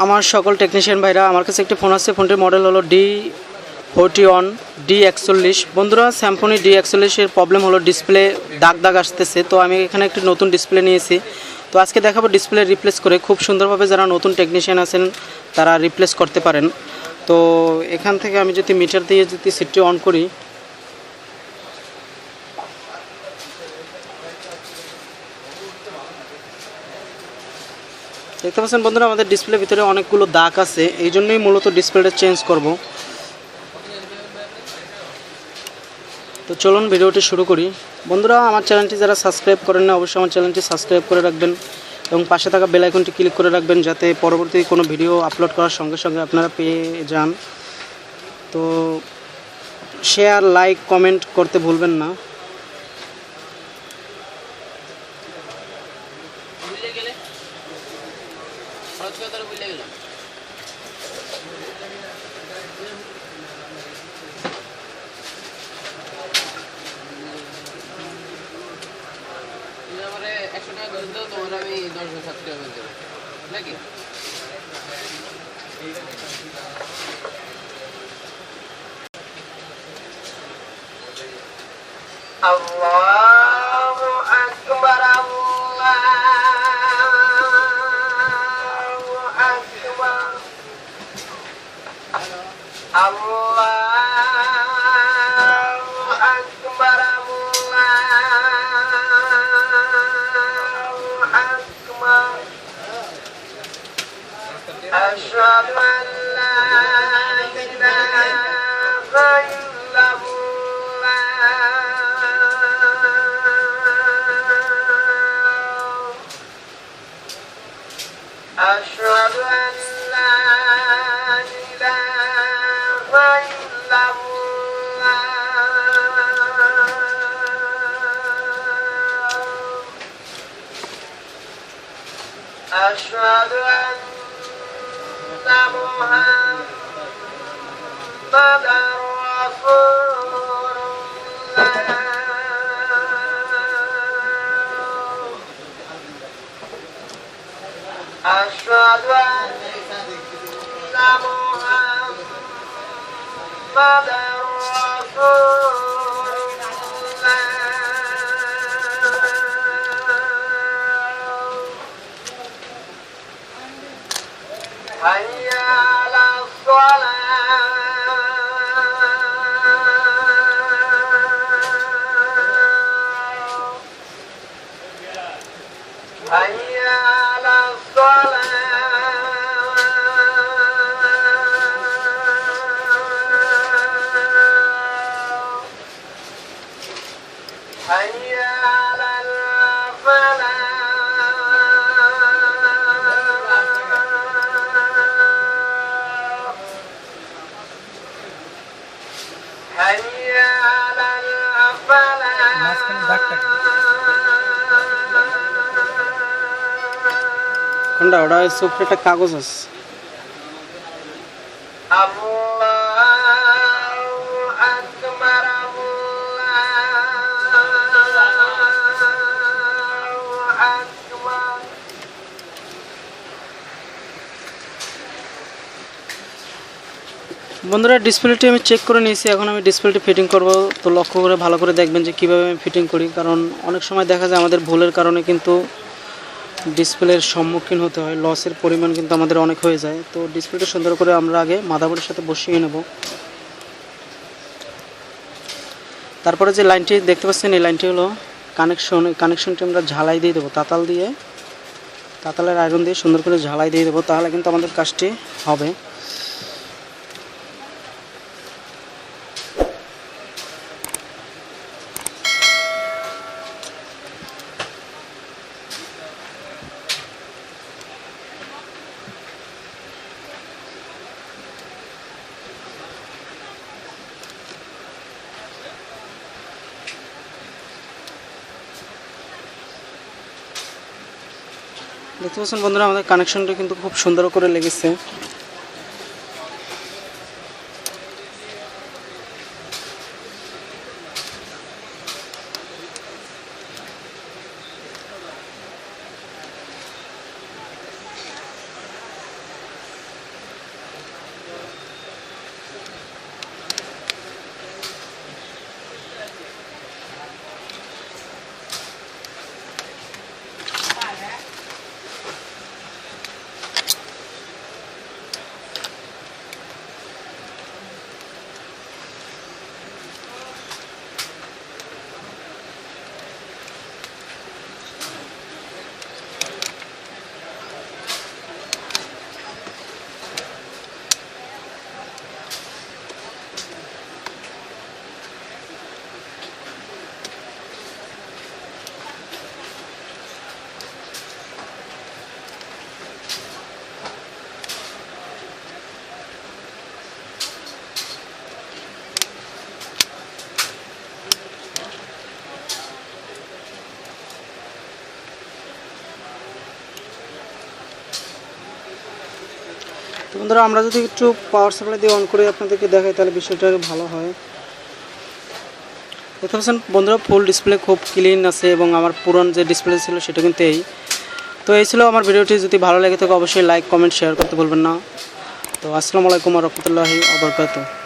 আমার সকল টেকনিশিয়ান ভাইরা, আমার কাছে একটি ফোন আছে। ফোনটির মডেল হলো D41 D41। বন্ধুরা, স্যামসং D41 এর প্রবলেম হলো ডিসপ্লে দাগ আসতেছে। তো আমি এখানে একটি নতুন ডিসপ্লে নিয়েছি। তো আজকে দেখাবো ডিসপ্লে রিপ্লেস করে খুব সুন্দরভাবে যারা নতুন টেকনিশিয়ান আছেন তারা রিপ্লেস করতে পারেন। তো এখান থেকে আমি যদি মিটার দিয়ে যদি সিটটি অন করি, দেখতে পাচ্ছেন বন্ধুরা আমাদের ডিসপ্লের ভিতরে অনেকগুলো দাগ আছে, এই জন্যই মূলত ডিসপ্লেটা চেঞ্জ করব। তো চলুন ভিডিওটি শুরু করি। বন্ধুরা, আমার চ্যানেলটি যারা সাবস্ক্রাইব করেন না অবশ্যই আমার চ্যানেলটি সাবস্ক্রাইব করে রাখবেন এবং পাশে থাকা বেল আইকনটি ক্লিক করে রাখবেন যাতে পরবর্তী কোনো ভিডিও আপলোড করার সঙ্গে সঙ্গে আপনারা পেয়ে যান। তো শেয়ার, লাইক, কমেন্ট করতে ভুলবেন না। তোমার আমি 10 সাবস্ক্রাইবার দেবো নাকি? আল্লাহু আকবার, আল্লাহু আকবার, আল্লাহু আকবার, أشهد أن لا إله إلا الله، أشهد أن لا إله إلا الله، أشهد أن محمد رسول الله، أشهد أن محمد رسول الله، حي على الصلاة، حي على الصلاة، حي على الفلاح، حي على الفلاح، কোনটা? ওটা উপরে একটা কাগজ আছে। আল্লাহু আকবার, আল্লাহু আকবার। বন্ধুরা, ডিসপ্লেটি আমি চেক করে নিয়েছি, এখন আমি ডিসপ্লেটি ফিটিং করব। তো লক্ষ্য করে ভালো করে দেখবেন যে কীভাবে আমি ফিটিং করি, কারণ অনেক সময় দেখা যায় আমাদের ভুলের কারণে কিন্তু ডিসপ্লের সম্মুখীন হতে হয়, লসের পরিমাণ কিন্তু আমাদের অনেক হয়ে যায়। তো ডিসপ্লেটা সুন্দর করে আমরা আগে মাদারবোর্ডের সাথে বসিয়ে নেব। তারপরে যে লাইনটি দেখতে পাচ্ছেন এই লাইনটি হলো কানেকশন। এই কানেকশনটি আমরা ঝালাই দিয়ে দেবো, তাতালের আয়রন দিয়ে সুন্দর করে ঝালাই দিয়ে দেবো, তাহলে কিন্তু আমাদের কাজটি হবে। দেখতে পাচ্ছেন বন্ধুরা আমাদের কানেকশনটা কিন্তু খুব সুন্দর করে লেগেছে। তো বন্ধুরা আমরা যদি একটু পাওয়ার সাপ্লাই দিয়ে অন করে আপনাদেরকে দেখাই তাহলে বিষয়টা ভালো হয়। দেখতে পাচ্ছেন বন্ধুরা ফুল ডিসপ্লে খুব ক্লিন আছে এবং আমার পুরনো যে ডিসপ্লে ছিল সেটা কিন্তু এই। তো এই ছিল আমার ভিডিওটি, যদি ভালো লেগে থাকে অবশ্যই লাইক কমেন্ট শেয়ার করতে ভুলবেন না। তো আসসালামু আলাইকুম ওয়া রাহমাতুল্লাহি ওয়া বারাকাতুহু।